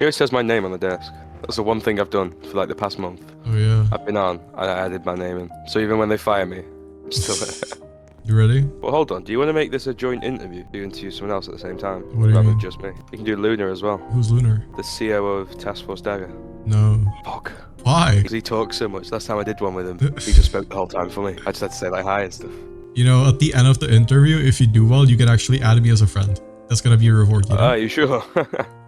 Here it says my name on the desk. That's the one thing I've done for like the past month. Oh yeah. I've been on and I added my name in. So even when they fire me, I'm still there. You ready? Well, hold on. Do you want to make this a joint interview? You interview someone else at the same time, What do you rather mean? than just me. You can do Luna as well. Who's Lunar? The COO of Task Force Dagger. No. Fuck. Why? Because he talks so much. Last time I did one with him, he just spoke the whole time for me. I just had to say like hi and stuff. You know, at the end of the interview, if you do well, you can actually add me as a friend. That's gonna be a reward, you know? Are you sure?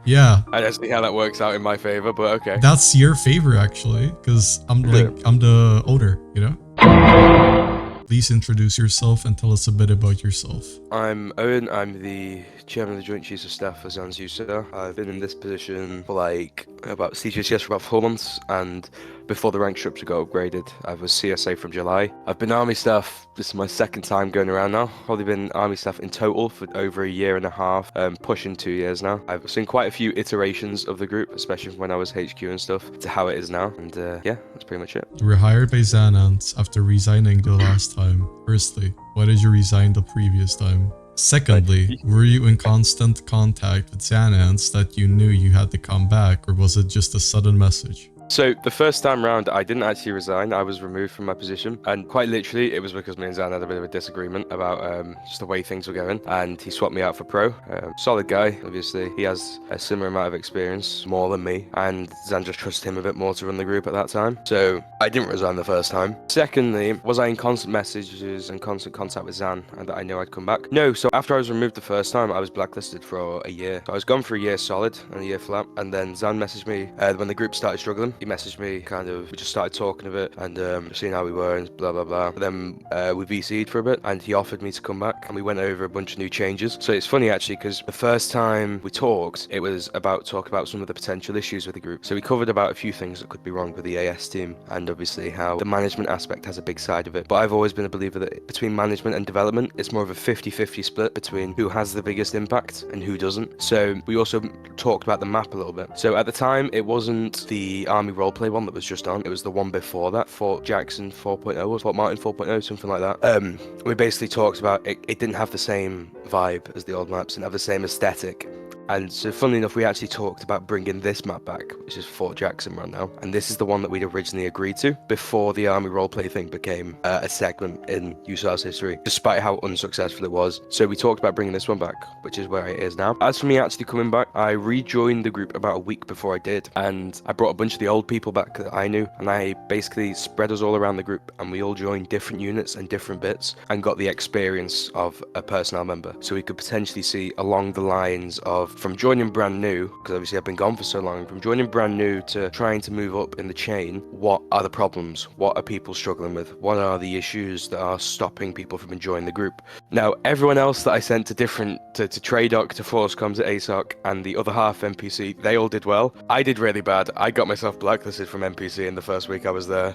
Yeah. I don't see how that works out in my favor, but okay. That's your favor, actually, because I'm the owner, you know? Please introduce yourself and tell us a bit about yourself. I'm Owen. I'm the chairman of the Joint Chiefs of Staff for Zan's USAR. I've been in this position for like about CGCS for about 4 months, and before the rank structure got upgraded, I was CSA from July. I've been Army staff. This is my second time going around now. Probably been Army staff in total for over 1.5 years, pushing 2 years now. I've seen quite a few iterations of the group, especially from when I was HQ and stuff, to how it is now. And yeah, that's pretty much it. You were hired by Xanant after resigning the last time. Firstly, why did you resign the previous time? Secondly, were you in constant contact with Xanants that you knew you had to come back, or was it just a sudden message? So the first time round, I didn't actually resign. I was removed from my position, and quite literally, it was because me and Zan had a bit of a disagreement about just the way things were going, and he swapped me out for pro. Solid guy, obviously. He has a similar amount of experience, more than me, and Zan just trusted him a bit more to run the group at that time. So I didn't resign the first time. Secondly, was I in constant messages and constant contact with Zan, and that I knew I'd come back? No. So after I was removed the first time, I was blacklisted for a year. So I was gone for a year solid and a year flat, and then Zan messaged me when the group started struggling. He messaged me, we just started talking a bit and seeing how we were and blah blah blah. But then we VC'd for a bit, and he offered me to come back, and we went over a bunch of new changes. So it's funny actually, because the first time we talked, it was about talking about some of the potential issues with the group. So we covered about a few things that could be wrong with the AS team, and obviously how the management aspect has a big side of it. But I've always been a believer that between management and development, it's more of a 50-50 split between who has the biggest impact and who doesn't. So we also talked about the map a little bit. So at the time, it wasn't the Army roleplay one that was just on. It was the one before that, Fort Jackson 4.0 or Fort Martin 4.0, something like that. We basically talked about it didn't have the same vibe as the old maps, didn't have the same aesthetic. And so funnily enough, we actually talked about bringing this map back, which is Fort Jackson right now. And this is the one that we'd originally agreed to before the Army roleplay thing became a segment in USAR's history, despite how unsuccessful it was. So we talked about bringing this one back, which is where it is now. As for me actually coming back, I rejoined the group about a week before I did, and I brought a bunch of the old people back that I knew, and I basically spread us all around the group, and we all joined different units and different bits and got the experience of a personnel member. So we could potentially see along the lines of from joining brand new, because obviously I've been gone for so long, from joining brand new to trying to move up in the chain, what are the problems? What are people struggling with? What are the issues that are stopping people from enjoying the group? Now, everyone else that I sent to different, to Tradoc, to Force Comms at ASOC, and the other half NPC, they all did well. I did really bad. I got myself blacklisted from NPC in the first week I was there.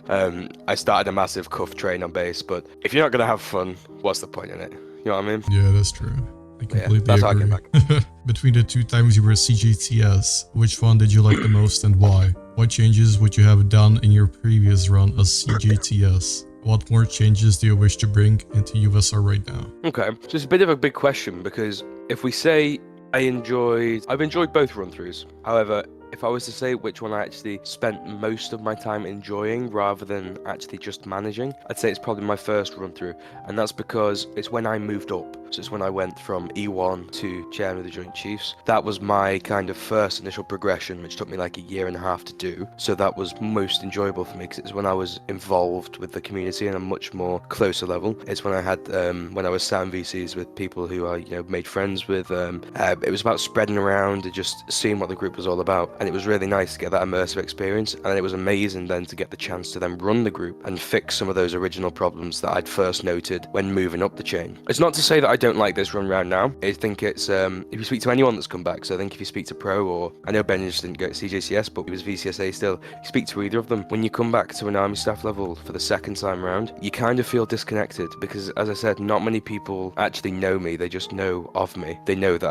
I started a massive cuff train on base, but if you're not going to have fun, what's the point in it? You know what I mean? Yeah, that's true. I completely that's agree. How I came back. Between the 2 times you were CGTS, which one did you like the most and why? What changes would you have done in your previous run as CGTS? What more changes do you wish to bring into USR right now? Okay, so it's a bit of a big question, because if we say I've enjoyed both run-throughs. However, if I was to say which one I actually spent most of my time enjoying rather than actually just managing, I'd say it's probably my first run through, and that's because it's when I moved up. So it's when I went from E1 to chairman of the Joint Chiefs. That was my kind of first initial progression, which took me like 1.5 years to do. So that was most enjoyable for me, because it's when I was involved with the community on a much more closer level. It's when I had when I was sat in VCs with people who I made friends with. It was about spreading around and just seeing what the group was all about. And it was really nice to get that immersive experience, and it was amazing then to get the chance to then run the group and fix some of those original problems that I'd first noted when moving up the chain. It's not to say that I don't like this run round now. I think it's if you speak to anyone that's come back, so I think if you speak to Pro, or I know Ben just didn't go to CJCS, but he was VCSA still, you speak to either of them, when you come back to an Army staff level for the second time round, you kind of feel disconnected, because as I said, not many people actually know me. They just know of me. They know that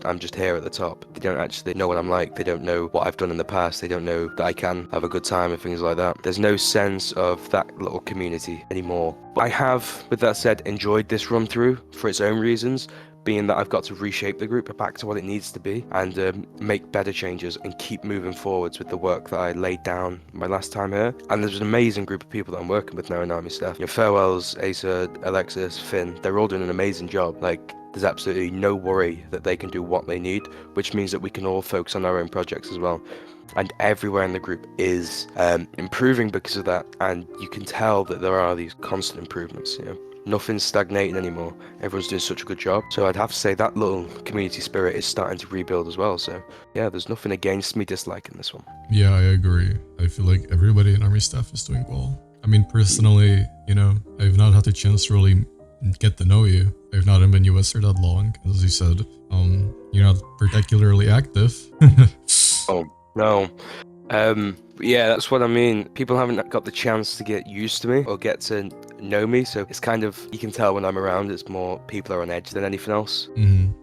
I'm just here at the top. They don't actually know what I'm like. They don't know what I've done in the past. They don't know that I can have a good time and things like that. There's no sense of that little community anymore. But I have, with that said, enjoyed this run through for its own reasons, being that I've got to reshape the group back to what it needs to be and make better changes and keep moving forwards with the work that I laid down my last time here. And there's an amazing group of people that I'm working with now in Army Staff. Farewells, Asa, Alexis, Finn, they're all doing an amazing job. Like, there's absolutely no worry that they can do what they need, which means that we can all focus on our own projects as well. And everywhere in the group is improving because of that, and you can tell that there are these constant improvements. Nothing's stagnating anymore. Everyone's doing such a good job. So I'd have to say that little community spirit is starting to rebuild as well. So yeah, there's nothing against me disliking this one. Yeah, I agree. I feel like everybody in Army Staff is doing well. I mean, personally, I've not had the chance to really get to know you. I've not been USAR that long, as you said. You're not particularly active. Oh, no. Yeah, that's what I mean. People haven't got the chance to get used to me or get to know me, so it's kind of, you can tell when I'm around, it's more people are on edge than anything else.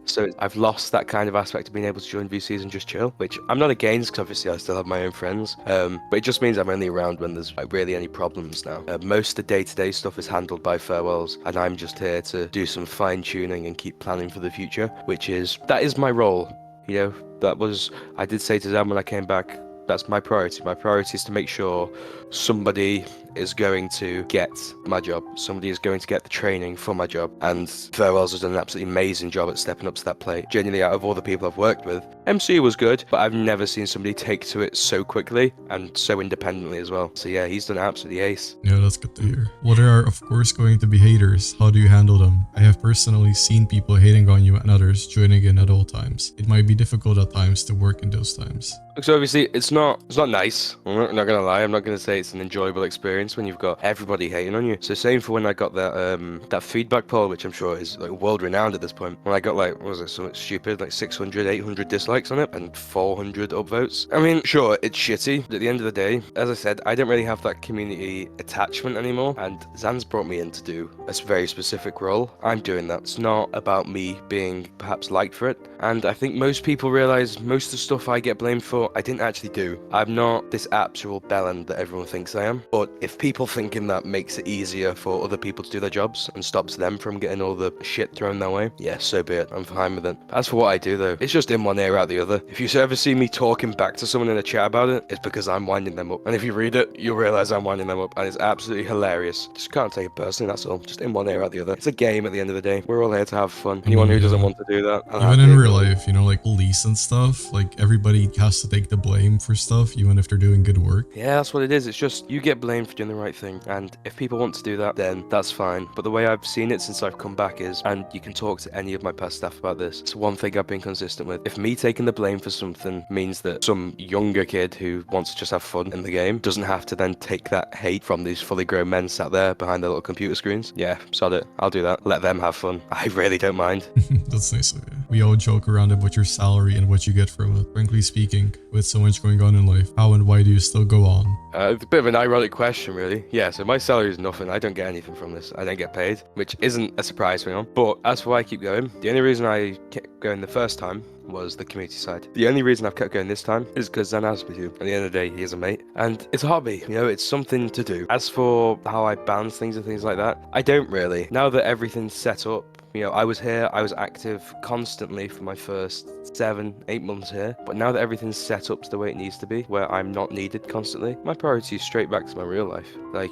So I've lost that kind of aspect of being able to join VCs and just chill, which I'm not against, because obviously I still have my own friends, but it just means I'm only around when there's like really any problems now. Most of the day-to-day stuff is handled by Farewells, and I'm just here to do some fine-tuning and keep planning for the future, that is my role. I did say to them when I came back, that's my priority. My priority is to make sure somebody is going to get my job. Somebody is going to get the training for my job. And Farewells has done an absolutely amazing job at stepping up to that plate. Genuinely, out of all the people I've worked with, MC was good, but I've never seen somebody take to it so quickly and so independently as well. So yeah, he's done absolutely ace. Yeah, that's good to hear. Well, there are of course going to be haters. How do you handle them? I have personally seen people hating on you and others joining in at all times. It might be difficult at times to work in those times. So obviously, it's not nice. I'm not gonna lie. I'm not gonna say it's an enjoyable experience when you've got everybody hating on you. So same for when I got that feedback poll, which I'm sure is like world renowned at this point. When I got what was it, something stupid, like 600, 800 dislikes on it and 400 upvotes. I mean, sure, it's shitty, but at the end of the day, as I said, I don't really have that community attachment anymore. And Zan's brought me in to do a very specific role. I'm doing that. It's not about me being perhaps liked for it. And I think most people realize most of the stuff I get blamed for, I didn't actually do. I'm not this actual bellend that everyone thinks I am. But if people thinking that makes it easier for other people to do their jobs and stops them from getting all the shit thrown their way, yeah, so be it. I'm fine with it. As for what I do though, it's just in one ear out the other. If you ever see me talking back to someone in a chat about it, it's because I'm winding them up. And if you read it, you'll realize I'm winding them up, and it's absolutely hilarious. Just can't take it personally, that's all. Just in one ear out the other. It's a game at the end of the day. We're all here to have fun. Anyone who doesn't want to do that, even in real life, like police and stuff, like everybody has to take the blame for stuff, even if they're doing good work. Yeah, that's what it is. It's just you get blamed for doing the right thing, and if people want to do that, then that's fine. But the way I've seen it since I've come back is, and you can talk to any of my past staff about this, it's one thing I've been consistent with. If me taking the blame for something means that some younger kid who wants to just have fun in the game doesn't have to then take that hate from these fully grown men sat there behind their little computer screens, yeah, sod it. I'll do that. Let them have fun. I really don't mind. That's nice of you. We all joke around about your salary and what you get from it. Frankly speaking, with so much going on in life, how and why do you still go on? It's a bit of an ironic question, really. Yeah, so my salary is nothing. I don't get anything from this. I don't get paid, which isn't a surprise for me. But as for why I keep going, the only reason I kept going the first time was the community side. The only reason I've kept going this time is because Zan asked me to. At the end of the day, he is a mate, and it's a hobby. It's something to do. As for how I balance things and things like that, I don't really. Now that everything's set up, I was here, I was active constantly for my first 7-8 months here, but now that everything's set up to the way it needs to be, where I'm not needed constantly, my priority is straight back to my real life. Like,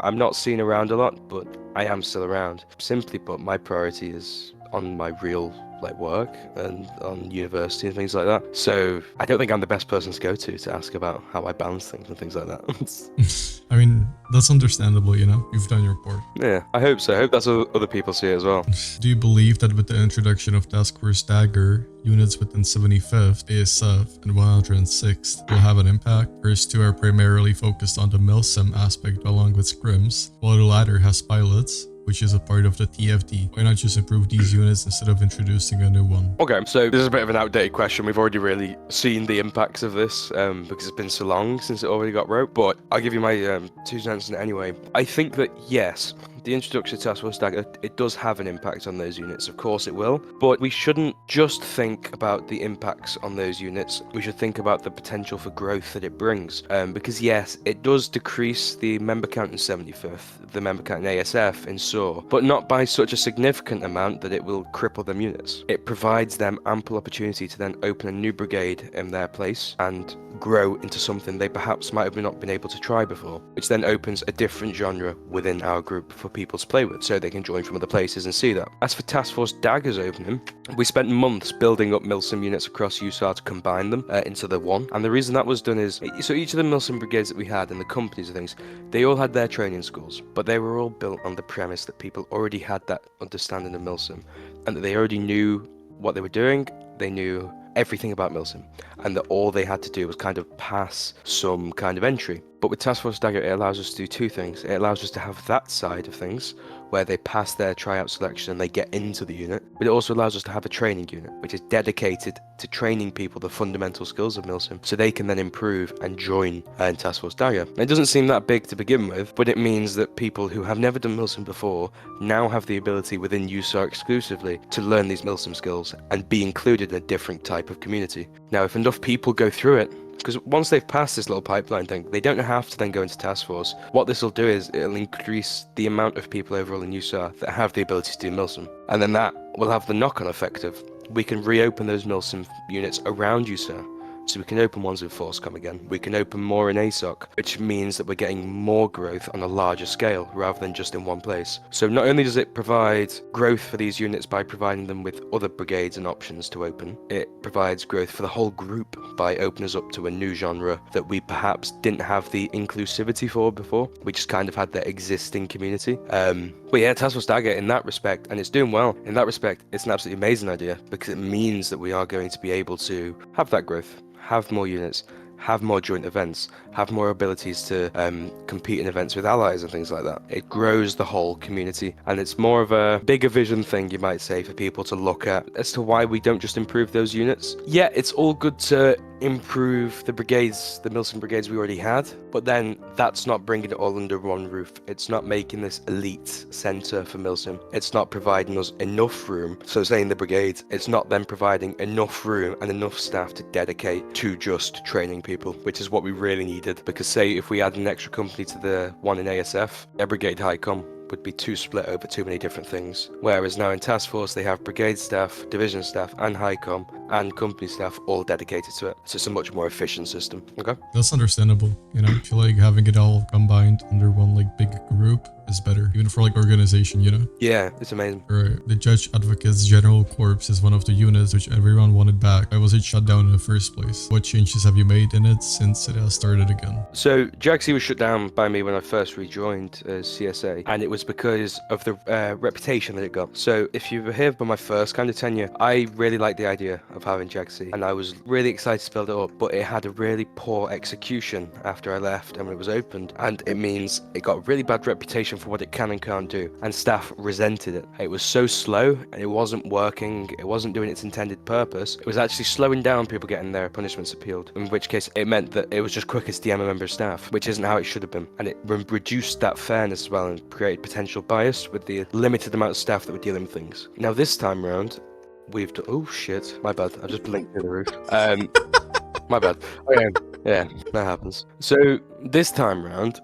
I'm not seen around a lot, but I am still around. Simply put, my priority is on my real work and on university and things like that. So I don't think I'm the best person to go to ask about how I balance things and things like that. I mean, that's understandable, you've done your part. Yeah, I hope so. I hope that's what other people see as well. Do you believe that with the introduction of Task Force Dagger, units within 75th, ASF, and 106th will have an impact? First two are primarily focused on the milsim aspect along with scrims, while the latter has pilots, which is a part of the TFD. Why not just improve these units instead of introducing a new one? Okay, so this is a bit of an outdated question. We've already really seen the impacts of this because it's been so long since it already got wrote, but I'll give you my 2 cents on it anyway. I think that yes, the introduction to Task Force Dagger, it does have an impact on those units. Of course it will, but we shouldn't just think about the impacts on those units. We should think about the potential for growth that it brings. Because yes, it does decrease the member count in 75th, the member count in ASF, in USAR, but not by such a significant amount that it will cripple them units. It provides them ample opportunity to then open a new brigade in their place and grow into something they perhaps might have not been able to try before, which then opens a different genre within our group for people to play with, so they can join from other places and see that. As for Task Force Dagger's opening, we spent months building up Milsim units across USAR to combine them into the one, and the reason that was done is, so each of the Milsim brigades that we had and the companies and things, they all had their training schools, but they were all built on the premise that people already had that understanding of Milsim, and that they already knew what they were doing, they knew everything about Milsim, and that all they had to do was kind of pass some kind of entry. But with Task Force Dagger, it allows us to do two things. It allows us to have that side of things, where they pass their tryout selection and they get into the unit, but it also allows us to have a training unit, which is dedicated to training people the fundamental skills of Milsim, so they can then improve and join in Task Force Dagger. It doesn't seem that big to begin with, but it means that people who have never done Milsim before now have the ability within USAR exclusively to learn these Milsim skills and be included in a different type of community. Now, if enough people go through it, because once they've passed this little pipeline thing, they don't have to then go into Task Force. What this will do is it'll increase the amount of people overall in USAR that have the ability to do Milsim. And then that will have the knock-on effect of we can reopen those Milsim units around USAR. So we can open ones in ForceCom again. We can open more in ASOC, which means that we're getting more growth on a larger scale rather than just in one place. So not only does it provide growth for these units by providing them with other brigades and options to open, it provides growth for the whole group by opening us up to a new genre that we perhaps didn't have the inclusivity for before. We just kind of had that existing community. But yeah, Task Force Dagger in that respect, and it's doing well, in that respect, it's an absolutely amazing idea because it means that we are going to be able to have that growth, have more units, have more joint events, have more abilities to compete in events with allies and things like that. It grows the whole community, and it's more of a bigger vision thing, you might say, for people to look at as to why we don't just improve those units. Yeah, it's all good to improve the brigades, the Milsim brigades we already had, but then that's not bringing it all under one roof. It's not making this elite center for Milsim. It's not providing us enough room. So saying the brigades, it's not then providing enough room and enough staff to dedicate to just training people, which is what we really needed. Because say if we add an extra company to the one in ASF, their brigade high com would be too split over too many different things. Whereas now in Task Force, they have brigade staff, division staff, and highcom, and company staff all dedicated to it. So it's a much more efficient system. Okay? That's understandable. You know, I feel like having it all combined under one like big group is better, even for like organization, you know? Yeah, it's amazing. Right. The Judge Advocate's General Corps is one of the units which everyone wanted back. Why was it shut down in the first place? What changes have you made in it since it has started again? So JAGC was shut down by me when I first rejoined as CSA, and it was because of the reputation that it got. So if you were here for my first kind of tenure, I really liked the idea of having JAGC, and I was really excited to build it up, but it had a really poor execution after I left and when it was opened, and it means it got a really bad reputation for what it can and can't do, and staff resented it. It was so slow, and it wasn't working, it wasn't doing its intended purpose. It was actually slowing down people getting their punishments appealed, in which case it meant that it was just quicker to DM a member of staff, which isn't how it should have been, and it reduced that fairness as well and created potential bias with the limited amount of staff that were dealing with things. Now this time around, we've done, oh shit, my bad, I just blinked through the roof. My bad. Yeah, that happens. So this time around,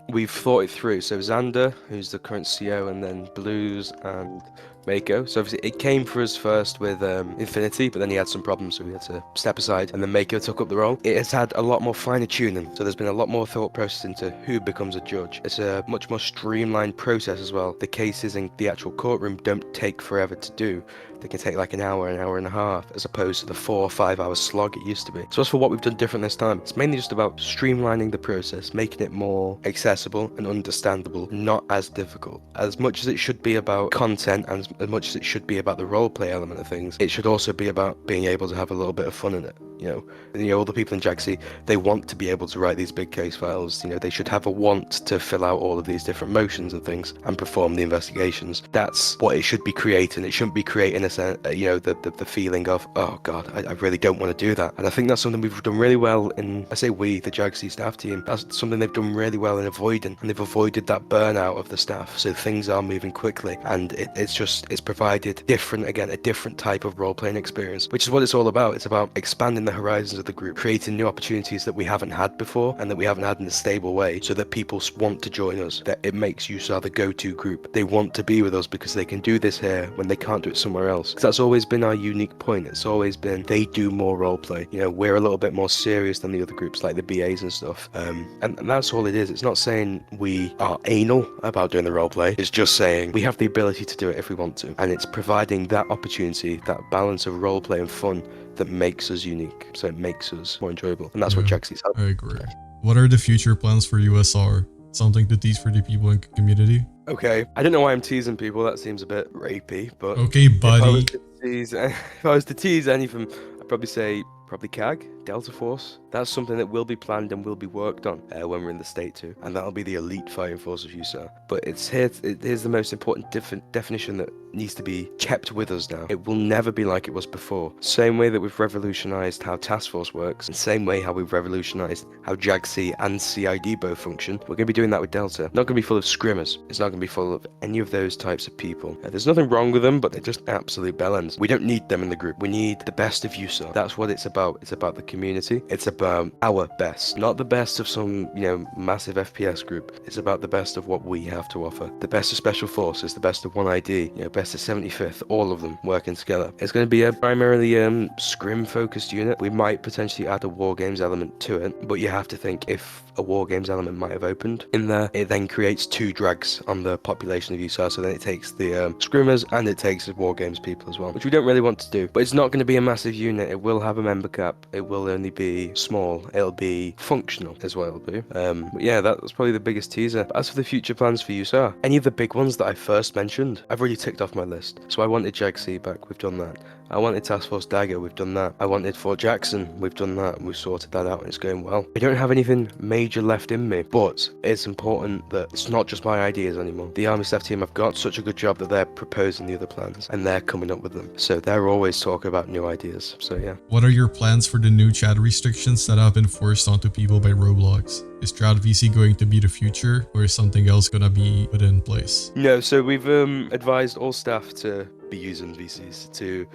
we've thought it through. So Xander, who's the current CO, and then Blues and Mako. So obviously it came for us first with Infinity, but then he had some problems, so we had to step aside, and then Mako took up the role. It has had a lot more finer tuning, so there's been a lot more thought process into who becomes a judge. It's a much more streamlined process as well. The cases in the actual courtroom don't take forever to do. They can take like an hour and a half, as opposed to the 4 or 5 hour slog it used to be. So as for what we've done different this time, it's mainly just about streamlining the process, making it more accessible and understandable, not as difficult. As much as it should be about content, and as much as it should be about the roleplay element of things, it should also be about being able to have a little bit of fun in it. You know, all the people in JAGC, they want to be able to write these big case files. You know, they should have a want to fill out all of these different motions and things and perform the investigations. That's what it should be creating. It shouldn't be creating a this, the feeling of, oh God, I really don't want to do that. And I think that's something we've done really well in, I say we, the JAGC staff team, that's something they've done really well in avoiding, and they've avoided that burnout of the staff. So things are moving quickly, and it's provided a different type of role-playing experience, which is what it's all about. It's about expanding the horizons of the group, creating new opportunities that we haven't had before and that we haven't had in a stable way, so that people want to join us, that it makes USAR the go-to group. They want to be with us because they can do this here when they can't do it somewhere else. That's always been our unique point. It's always been they do more roleplay. We're a little bit more serious than the other groups, like the BAs and stuff. And that's all it is. It's not saying we are anal about doing the roleplay. It's just saying we have the ability to do it if we want to. And it's providing that opportunity, that balance of roleplay and fun that makes us unique. So it makes us more enjoyable. And that's what JAGC's helped. I agree. What are the future plans for USR? Something to tease for the people in the community? Okay, I don't know why I'm teasing people. That seems a bit rapey, but okay, buddy. If I was to tease anything, I'd probably say CAG, Delta Force. That's something that will be planned and will be worked on when we're in the state too, and that'll be the elite fighting force of USAR. But here's the most important definition that needs to be kept with us now. It will never be like it was before. Same way that we've revolutionized how Task Force works, and same way how we've revolutionized how JAGC and CID both function, we're going to be doing that with Delta. Not going to be full of scrimmers. It's not going to be full of any of those types of people. There's nothing wrong with them, but they're just absolute bellends. We don't need them in the group. We need the best of USAR. That's what it's about. It's about the community. It's about our best, not the best of some, massive FPS group. It's about the best of what we have to offer. The best of Special Forces, the best of 1ID, best of 75th, all of them working together. It's going to be a primarily scrim-focused unit. We might potentially add a War Games element to it, but you have to think if a War Games element might have opened in there, it then creates 2 drags on the population of USAR, so then it takes the scrimmers and it takes the War Games people as well, which we don't really want to do. But it's not going to be a massive unit. It will have a member cap. It will only be small. It'll be functional is what it'll be. But yeah, that's probably the biggest teaser. But as for the future plans for USAR, any of the big ones that I first mentioned, I've already ticked off my list. So I wanted JAGC back, we've done that. I wanted Task Force Dagger, we've done that. I wanted Fort Jackson, we've done that, and we've sorted that out, and it's going well. I don't have anything major left in me, but it's important that it's not just my ideas anymore. The Army staff team have got such a good job that they're proposing the other plans, and they're coming up with them. So they're always talking about new ideas, so yeah. What are your plans for the new chat restrictions that have been forced onto people by Roblox? Is Strat VC going to be the future, or is something else gonna be put in place? No, so we've advised all staff to be using VCs to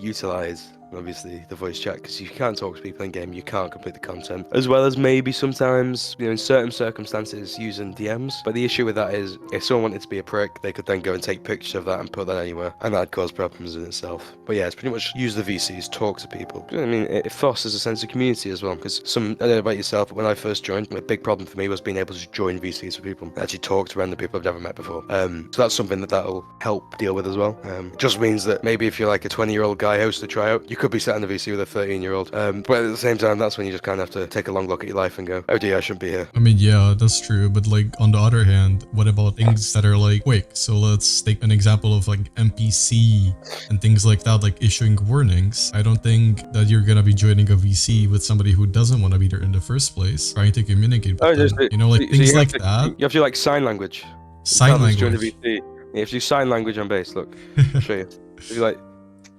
utilize obviously the voice chat, because you can't talk to people in game, you can't complete the content, as well as maybe sometimes in certain circumstances using DMs. But the issue with that is if someone wanted to be a prick, they could then go and take pictures of that and put that anywhere, and that'd cause problems in itself. But yeah, it's pretty much use the VCs, talk to people. I mean, it fosters a sense of community as well, because I don't know about yourself, but when I first joined, a big problem for me was being able to join VCs with people, actually talk to random people I've never met before. So that's something that'll help deal with as well. It just means that maybe if you're like a 20-year-old guy host a tryout, you could be sat in the VC with a 13-year-old. But at the same time, that's when you just kind of have to take a long look at your life and go, oh dear, I shouldn't be here. I mean, yeah, that's true. But like on the other hand, what about things that are like quick? So let's take an example of like NPC and things like that, like issuing warnings. I don't think that you're gonna be joining a VC with somebody who doesn't want to be there in the first place, trying to communicate with them. Like things like that. You have to do like sign language. Sign language. Join the VC. You have to do sign language on base. Look, I'll show you. You're like,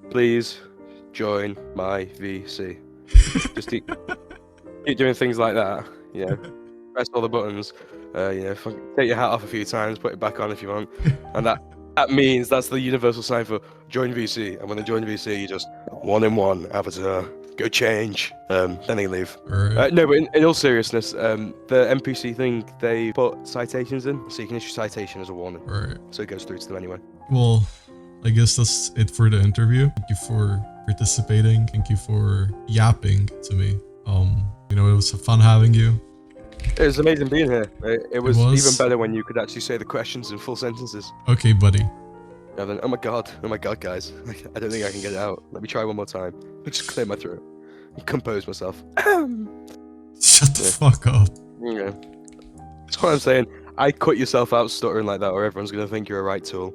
please join my VC. Just keep doing things like that. Press all the buttons. Take your hat off a few times, put it back on if you want, and that means that's the universal sign for join VC. And when they join VC, you just 1-in-1 avatar. Go change. Then they leave. Right. No, but in all seriousness, the NPC thing, they put citations in, so you can issue citation as a warning. Right. So it goes through to them anyway. Well, I guess that's it for the interview. Thank you for participating. Thank you for yapping to me. It was fun having you. It was amazing being here. It was even better when you could actually say the questions in full sentences. Okay, buddy. Yeah, then, oh my god, guys. I don't think I can get it out. Let me try one more time. I'll just clear my throat and compose myself. Shut the fuck up. Yeah. That's what I'm saying. I cut yourself out stuttering like that, or everyone's gonna think you're a right tool.